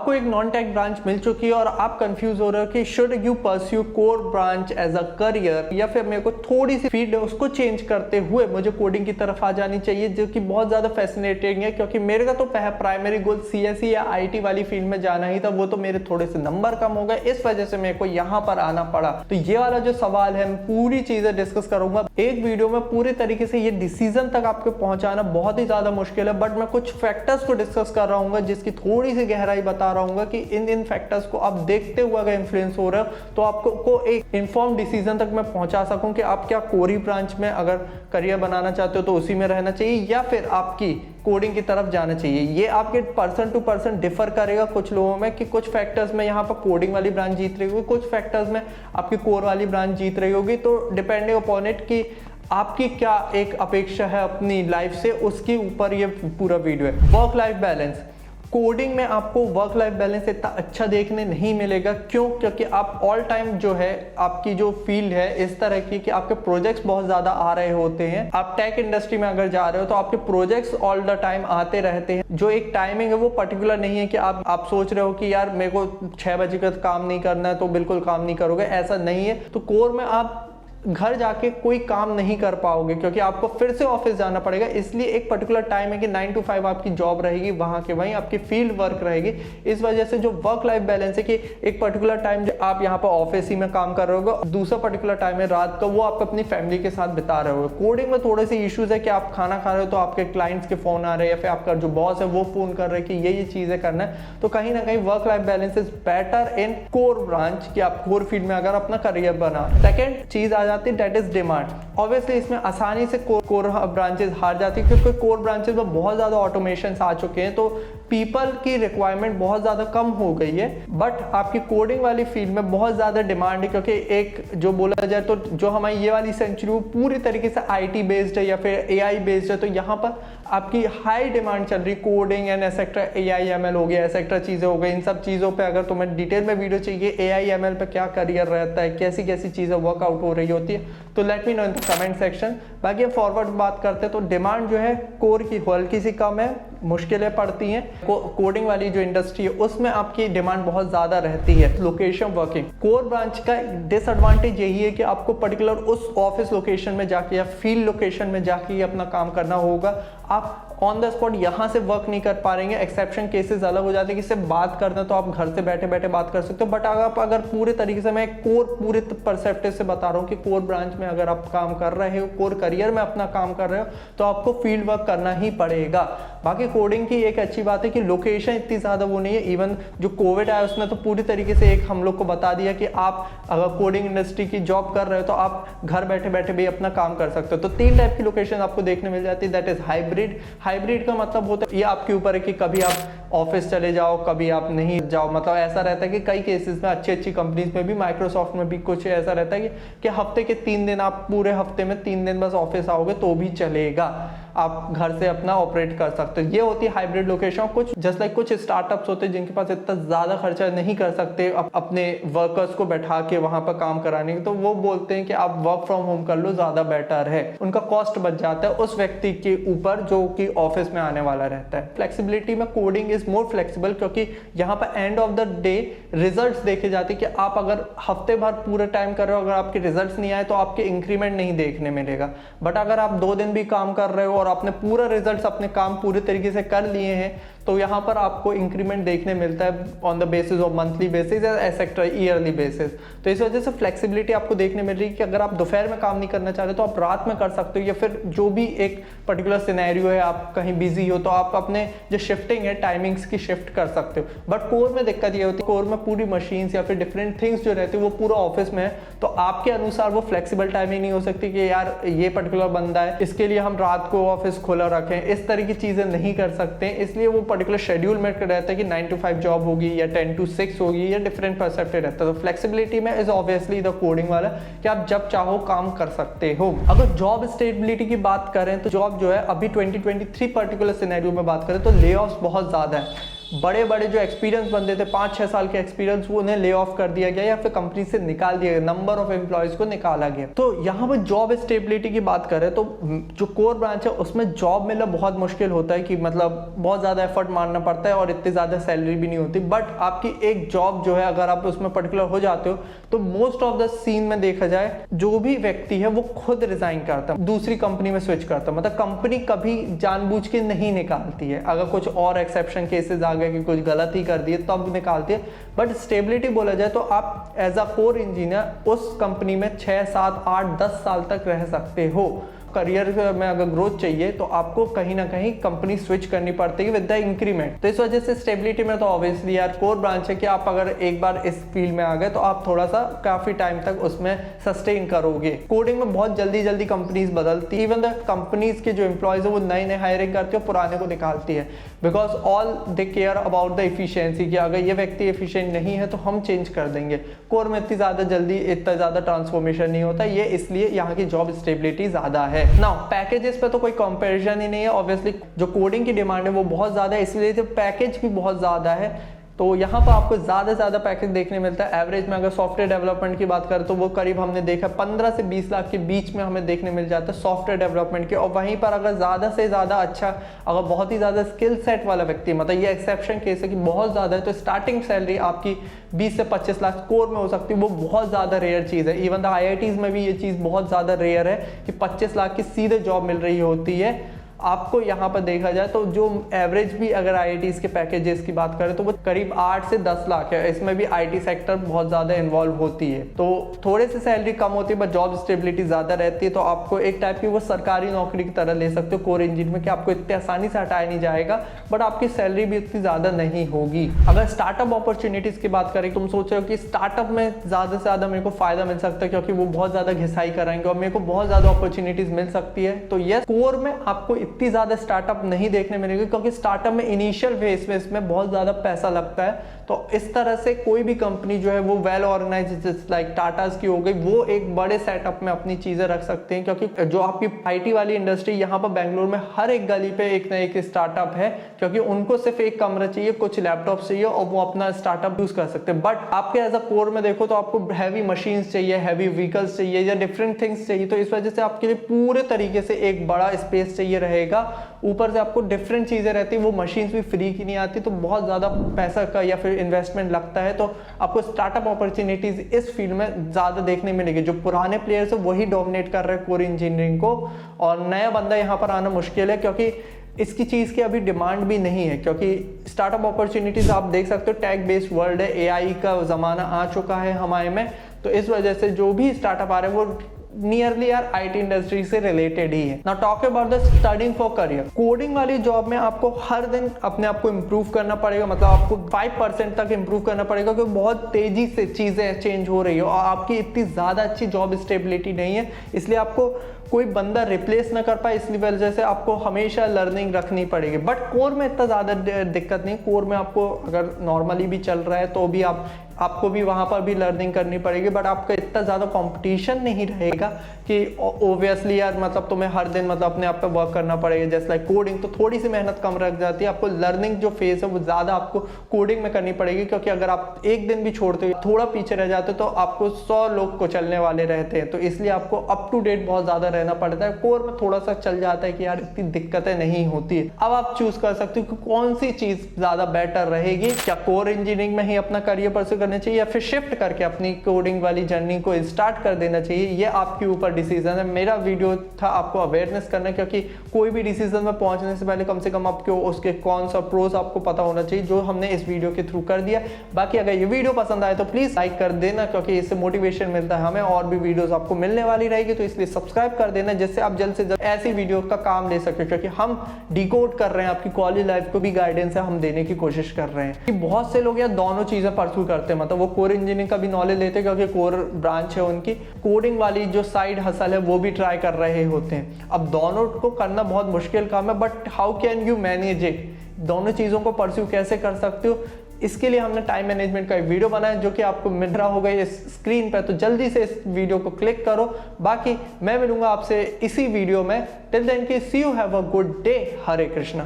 आपको एक non tech branch मिल चुकी है और आप कंफ्यूज हो रहे हो कि should you pursue core branch as a career, या फिर मेरे को थोड़ी सी फील्ड है उसको चेंज करते हुए मुझे कोडिंग की तरफ आ जानी चाहिए, जो कि बहुत ज्यादा फैसिनेटिंग है। क्योंकि मेरे का तो प्राइमरी गोल सीएसई या आईटी वाली फील्ड में जाना ही था, वो तो मेरे थोड़े से नंबर कम हो गए, इस वजह से मेरे को यहाँ पर आना पड़ा। तो ये वाला जो सवाल है, मैं पूरी चीजें डिस्कस करूंगा एक वीडियो में। पूरी तरीके से ये डिसीजन तक आपको पहुंचाना बहुत ही ज्यादा मुश्किल है, बट मैं कुछ फैक्टर्स को डिस्कस कर रहा हूँ जिसकी थोड़ी सी गहराई बता रहा हूँ कि इन फैक्टर्स को आप देखते हुए अगर इन्फ्लुएंस हो रहे हो तो आपको एक इन्फॉर्म डिसीजन तक मैं पहुंचा सकूं कि आप क्या कोरी ब्रांच में अगर करियर बनाना चाहते हो तो उसी में रहना चाहिए, या फिर आपकी कोडिंग की तरफ जाना चाहिए। ये आपके पर्सन टू पर्सन डिफर करेगा कुछ लोगों में, कि कुछ फैक्टर्स में यहाँ पर कोडिंग वाली ब्रांच जीत रही होगी, कुछ फैक्टर्स में आपकी कोर वाली ब्रांच जीत रही होगी। तो डिपेंडिंग अपॉन इट कि आपकी क्या एक अपेक्षा है अपनी लाइफ से, उसके ऊपर ये पूरा वीडियो है। वर्क लाइफ बैलेंस, कोडिंग में आपको वर्क लाइफ बैलेंस इतना अच्छा देखने नहीं मिलेगा। क्यों? क्योंकि आप ऑल टाइम जो है आपकी जो फील्ड है इस तरह की कि आपके प्रोजेक्ट्स बहुत ज्यादा आ रहे होते हैं। आप टेक इंडस्ट्री में अगर जा रहे हो तो आपके प्रोजेक्ट्स ऑल द टाइम आते रहते हैं। जो एक टाइमिंग है वो पर्टिकुलर नहीं है कि आप सोच रहे हो कि यार मेरे को 6 बजे का काम नहीं करना है तो बिल्कुल काम नहीं करोगे, ऐसा नहीं है। तो कोर में आप घर जाके कोई काम नहीं कर पाओगे क्योंकि आपको फिर से ऑफिस जाना पड़ेगा। इसलिए एक पर्टिकुलर टाइम है कि 9 to 5 आपकी जॉब रहेगी, वहां के वहीं आपकी फील्ड वर्क रहेगी। इस वजह से जो वर्क लाइफ बैलेंस है कि एक पर्टिकुलर टाइम जो आप यहाँ पर ऑफिस ही में काम कर रहे हो, दूसरा पर्टिकुलर टाइम है रात का, वो आप अपनी फैमिली के साथ बिता रहे हो। कोडिंग में थोड़े से इश्यूज है कि आप खाना खा रहे हो तो आपके क्लाइंट्स के फोन आ रहे हैं, या फिर आपका जो बॉस है वो फोन कर रहे हैं कि ये चीजें करना है। तो कहीं ना कहीं work life balance is better in core branch, कि आप कोर फील्ड में अगर अपना करियर बना। सेकेंड चीज आ जाती है दैट इज डिमांड। ऑब्वियसली इसमें आसानी से कोर ब्रांचेस हार जाती है क्योंकि कोर ब्रांचेस में बहुत ज्यादा ऑटोमेशन आ चुके हैं, तो पीपल की रिक्वायरमेंट बहुत ज्यादा कम हो गई है। बट आपकी कोडिंग वाली फील्ड में बहुत ज्यादा डिमांड है, क्योंकि एक जो बोला जाए तो जो हमारी ये वाली सेंचुरी वो पूरी तरीके से आईटी बेस्ड है या फिर एआई बेस्ड है। तो यहाँ पर आपकी हाई डिमांड चल रही, coding and et cetera, AI ML हो गया, एसेक्ट्रा चीजें हो गई। इन सब चीजों पे अगर तुम्हें डिटेल में वीडियो चाहिए, एआई एमएल पे क्या करियर रहता है, कैसी कैसी चीजें वर्कआउट हो रही होती है, तो let me know in the comment section. बाकी हम फॉरवर्ड बात करते हैं तो डिमांड जो है कोर की हल्की सी कम है, मुश्किलें पड़ती हैं। कोडिंग वाली जो इंडस्ट्री है उसमें आपकी डिमांड बहुत ज्यादा रहती है। लोकेशन वर्किंग, कोर ब्रांच का डिसएडवांटेज यही है कि आपको पर्टिकुलर उस ऑफिस लोकेशन में जाके या फील्ड लोकेशन में जाके अपना काम करना होगा। आप ऑन द स्पॉट यहाँ से वर्क नहीं कर पा रहे हैं। एक्सेप्शन केसेस अलग हो जाते हैं कि सिर्फ बात करना तो आप घर से बैठे बैठे बात कर सकते हो। बट अगर पूरे तरीके से, मैं कोर पूरे परसेप्टिव से बता रहा हूँ कि कोर ब्रांच में अगर आप काम कर रहे हो, कोर करियर में अपना काम कर रहे हो, तो आपको फील्ड वर्क करना ही पड़ेगा। बाकी कोडिंग की एक अच्छी बात है कि लोकेशन इतनी ज्यादा वो नहीं है। इवन जो कोविड आया उसने तो पूरी तरीके से एक हम लोग को बता दिया कि आप अगर कोडिंग इंडस्ट्री की जॉब कर रहे हो तो आप घर बैठे बैठे भी अपना काम कर सकते हो। तो 3 टाइप की लोकेशन आपको देखने मिल जाती है, दैट इज हाइब्रिड। हाइब्रिड का मतलब होता है ये आपके ऊपर है कि कभी आप ऑफिस चले जाओ, कभी आप नहीं जाओ। मतलब ऐसा रहता है कि कई केसेस में अच्छी कंपनीज में भी, माइक्रोसॉफ्ट में भी कुछ ऐसा रहता है कि हफ्ते के 3 दिन, आप पूरे हफ्ते में 3 दिन बस ऑफिस आओगे तो भी चलेगा, आप घर से अपना ऑपरेट कर सकते हो। ये होती है हाइब्रिड लोकेशन। कुछ जस्ट लाइक कुछ स्टार्टअप्स होते हैं जिनके पास इतना ज्यादा खर्चा नहीं कर सकते अपने वर्कर्स को बैठा के वहां पर काम कराने के, तो वो बोलते हैं कि आप वर्क फ्रॉम होम कर लो, ज्यादा बेटर है। उनका कॉस्ट बच जाता है उस व्यक्ति के ऊपर जो कि ऑफिस में आने वाला रहता है। फ्लेक्सिबिलिटी में कोडिंग इज मोर फ्लेक्सिबल, क्योंकि यहाँ पर end of the day results देखे जाते हैं कि आप अगर हफ्ते भर पूरे टाइम कर रहे हो, अगर आपके रिजल्ट्स नहीं आए तो आपके इंक्रीमेंट नहीं देखने मिलेगा। बट अगर आप 2 दिन भी काम कर रहे हो और आपने पूरा रिजल्ट्स, अपने काम पूरे तरीके से कर लिए हैं, तो यहाँ पर आपको इंक्रीमेंट देखने मिलता है on the basis of monthly basis या एसेक्ट्रा ईयरली बेसिस। तो इस वजह से फ्लेक्सिबिलिटी आपको देखने मिल रही है कि अगर आप दोपहर में काम नहीं करना चाह रहे तो आप रात में कर सकते हो, या फिर जो भी एक पर्टिकुलर सिनेरियो है, आप कहीं बिजी हो तो आप अपने जो शिफ्टिंग है टाइमिंग्स की शिफ्ट कर सकते हो। बट कोर में दिक्कत ये होती है, कोर में पूरी मशीन्स या फिर डिफरेंट थिंग्स जो रहती है वो पूरा ऑफिस में है, तो आपके अनुसार वो फ्लेक्सिबल टाइमिंग नहीं हो सकती कि यार ये पर्टिकुलर बंदा है इसके लिए हम रात को ऑफिस खुला रखें, इस तरह की चीजें नहीं कर सकते। इसलिए वो पर्टिकुलर शेड्यूल में रहता है कि 9 to 5 जॉब होगी या 10 to 6 होगी, या डिफरेंट परसेप्टिव रहता है। तो फ्लेक्सिबिलिटी में इज ऑब्वियसली द कोडिंग वाला कि आप जब चाहो काम कर सकते हो। अगर जॉब स्टेबिलिटी की बात करें तो जॉब जो है अभी 2023 पर्टिकुलर सिनेरियो में बात करें तो ले ऑफ्स बहुत ज्यादा है। बड़े बड़े जो एक्सपीरियंस बंदे थे 5-6 साल के एक्सपीरियंस, वो उन्हें ले ऑफ कर दिया गया या फिर कंपनी से निकाल दिया गया, नंबर ऑफ एम्प्लॉयज को निकाला गया। तो यहाँ पर जॉब स्टेबिलिटी की बात करें तो जो कोर ब्रांच है उसमें जॉब मिलना बहुत मुश्किल होता है कि मतलब बहुत ज़्यादा एफर्ट मारना पड़ता है और इतनी ज़्यादा सैलरी भी नहीं होती। बट आपकी एक जॉब जो है अगर आप उसमें पर्टिकुलर हो जाते हो तो मोस्ट ऑफ द सीन में देखा जाए जो भी व्यक्ति है वो खुद रिजाइन करता है, दूसरी कंपनी में स्विच करता है। मतलब कंपनी कभी जानबूझ के नहीं निकालती है, अगर कुछ और एक्सेप्शन केसेस आ गए कि कुछ गलती कर दी तब निकालती है। बट स्टेबिलिटी बोला जाए तो आप एज अ कोर इंजीनियर उस कंपनी में 6, 7, 8, 10 साल तक रह सकते हो। करियर में अगर ग्रोथ चाहिए तो आपको कहीं ना कहीं कंपनी स्विच करनी पड़ती है विद द इंक्रीमेंट। तो इस वजह से स्टेबिलिटी में तो ऑब्वियसली यार कोर ब्रांच है कि आप अगर एक बार इस फील्ड में आ गए तो आप थोड़ा सा काफी टाइम तक उसमें सस्टेन करोगे। कोडिंग में बहुत जल्दी जल्दी कंपनीज बदलती है, इवन द कंपनीज के जो एम्प्लॉयज है वो नए नए हायरिंग करती है, पुराने को निकालती है, because all they care about the efficiency कि अगर ये व्यक्ति एफिशिएंट नहीं है तो हम चेंज कर देंगे। कोर में इतनी ज्यादा जल्दी इतना ज्यादा ट्रांसफॉर्मेशन नहीं होता, ये इसलिए यहाँ की जॉब स्टेबिलिटी ज्यादा है। नाउ पैकेजेस पे तो कोई कंपैरिजन ही नहीं है, ऑब्वियसली जो कोडिंग की डिमांड है वो बहुत ज्यादा है, इसलिए जो पैकेज भी बहुत ज्यादा है। तो यहाँ पर आपको ज़्यादा से ज़्यादा पैकेज देखने मिलता है। एवरेज में अगर सॉफ्टवेयर डेवलपमेंट की बात करें तो वो करीब हमने देखा 15 से 20 लाख के बीच में हमें देखने मिल जाता है सॉफ्टवेयर डेवलपमेंट के। और वहीं पर अगर ज़्यादा से ज़्यादा अच्छा, अगर बहुत ही ज़्यादा स्किल सेट वाला व्यक्ति, मतलब ये एक्सेप्शन केस है कि बहुत ज़्यादा है, तो स्टार्टिंग सैलरी आपकी 20 से 25 लाख कोर में हो सकती है। वो बहुत ज़्यादा रेयर चीज़ है, इवन द IITs में भी ये चीज़ बहुत ज़्यादा रेयर है कि 25 लाख की सीधे जॉब मिल रही होती है आपको। यहाँ पर देखा जाए तो जो एवरेज भी अगर IITs के पैकेजेस की बात करें तो वो करीब 8 से 10 लाख है। इसमें भी IT सेक्टर बहुत ज़्यादा इन्वॉल्व होती है, तो थोड़े से सैलरी कम होती है बट जॉब स्टेबिलिटी ज़्यादा रहती है। तो आपको एक टाइप की वो सरकारी नौकरी की तरह ले सकते हो कोर इंजीनियर में कि आपको इतनी आसानी से हटाया नहीं जाएगा बट आपकी सैलरी भी इतनी ज़्यादा नहीं होगी। अगर स्टार्टअप अपॉर्चुनिटीज़ की बात करें, तुम सोच रहे हो कि स्टार्टअप में ज़्यादा से ज़्यादा मेरे को फ़ायदा मिल सकता है क्योंकि वो बहुत ज़्यादा घिसाई कराएंगे और मेरे को बहुत ज़्यादा अपॉर्चुनिटीज़ मिल सकती है, तो यस, कोर में आपको इतनी ज़्यादा स्टार्टअप नहीं देखने मिलेगी क्योंकि स्टार्टअप में इनिशियल फेज में इसमें बहुत ज्यादा पैसा लगता है। तो इस तरह से कोई भी कंपनी जो है वो वेल ऑर्गेनाइज्ड लाइक टाटास की हो गई, वो एक बड़े सेटअप में अपनी चीजें रख सकते हैं क्योंकि जो आपकी IT वाली इंडस्ट्री यहाँ पर बेंगलुरु में हर एक गली पे एक ना एक स्टार्टअप है क्योंकि उनको सिर्फ एक कमरा चाहिए, कुछ लैपटॉप चाहिए और वो अपना स्टार्टअप यूज कर सकते हैं। बट आपके एज अ कोर में देखो तो आपको हैवी मशीन्स चाहिए, हैवी व्हीकल्स चाहिए या डिफरेंट थिंग्स चाहिए, तो इस वजह से आपके लिए पूरे तरीके से एक बड़ा स्पेस चाहिए रहेगा। ऊपर से आपको डिफरेंट चीजें रहती है, वो मशीन्स भी फ्री की नहीं आती, तो बहुत ज्यादा पैसा का या फिर इन्वेस्टमेंट लगता है। तो आपको स्टार्टअप अपॉर्चुनिटीज इस फील्ड में ज्यादा देखने मिलेगी। जो पुराने प्लेयर्स है वही डोमिनेट कर रहे हैं कोर इंजीनियरिंग को और नया बंदा यहाँ पर आना मुश्किल है क्योंकि इसकी चीज की अभी डिमांड भी नहीं है। क्योंकि स्टार्टअप अपॉर्चुनिटीज आप देख सकते हो, टैग बेस्ड वर्ल्ड है, AI का जमाना आ चुका है हमारे में, तो इस वजह से जो भी स्टार्टअप आ रहे हैं वो नियरली यार IT इंडस्ट्री से रिलेटेड ही है। Now talk about the studying for career. Coding वाली जॉब में आपको हर दिन अपने आप को इम्प्रूव करना पड़ेगा, मतलब आपको 5% तक इम्प्रूव करना पड़ेगा क्योंकि बहुत तेजी से चीजें चेंज हो रही है और आपकी इतनी ज्यादा अच्छी जॉब स्टेबिलिटी नहीं है, इसलिए आपको कोई बंदा रिप्लेस ना कर पाए, इसलिए वजह से आपको हमेशा लर्निंग रखनी पड़ेगी। बट कोर में इतना ज़्यादा दिक्कत नहीं, कोर में आपको अगर नॉर्मली भी चल रहा है तो भी आपको भी वहाँ पर भी लर्निंग करनी पड़ेगी, बट आपका इतना ज़्यादा कंपटीशन नहीं रहेगा कि ओबियसली यार मतलब तुम्हें हर दिन मतलब अपने आप पे वर्क करना पड़ेगा। जैसे लाइक कोडिंग तो थोड़ी सी मेहनत कम रख जाती है, आपको लर्निंग जो फेज है वो ज़्यादा आपको कोडिंग में करनी पड़ेगी क्योंकि अगर आप एक दिन भी छोड़ते हो, थोड़ा पीछे रह जाते हो तो आपको 100 लोग को चलने वाले रहते हैं, तो इसलिए आपको अप टू डेट बहुत ज़्यादा रहना पड़ता है। कोर में थोड़ा सा चल जाता है कि यार इतनी दिक्कतें नहीं होती है। अब आप चूज कर सकते हो कि कौन सी चीज़ ज़्यादा बेटर रहेगी, क्या कोर इंजीनियरिंग में ही अपना करियर परस्यू करना चाहिए या फिर शिफ्ट करके अपनी कोडिंग वाली जर्नी को स्टार्ट कर देना चाहिए। ये आपके ऊपर डिसीजन है। मेरा वीडियो था आपको अवेयरनेस करना, क्योंकि कोई भी डिसीजन में पहुंचने से पहले कम से कम आपको उसके कौन सा प्रोज आपको पता होना चाहिए, जो हमने इस वीडियो के थ्रू कर दिया। बाकी अगर ये वीडियो पसंद आए तो प्लीज लाइक कर देना, क्योंकि इससे मोटिवेशन मिलता है हमें, और भी वीडियोस आपको मिलने वाली रहेगी, तो इसलिए सब्सक्राइब कर देना जिससे आप जल्द से जल्द ऐसी वीडियो का काम ले सके, क्योंकि हम डिकोड कर रहे हैं आपकी कॉलेज लाइफ को भी गाइडेंस है हम देने की कोशिश कर रहे हैं। कि बहुत से लोग यार दोनों चीजें परस्यू करते हैं, मतलब वो कोर इंजीनियरिंग का भी नॉलेज लेते हैं क्योंकि कोर ब्रांच है उनकी, कोडिंग वाली जो साइड हसल है वो भी ट्राई कर रहे होते हैं। अब दोनों को करना बहुत मुश्किल काम है, but how can you manage it, दोनों चीजों को परस्यू कैसे कर सकते हो, इसके लिए हमने टाइम मैनेजमेंट का एक वीडियो बनाया जो कि आपको मिल रहा होगा इस स्क्रीन पर, तो जल्दी से इस वीडियो को क्लिक करो। बाकी मैं मिलूंगा आपसे इसी वीडियो में। टिल देन की see you, have a good day. Hare Krishna.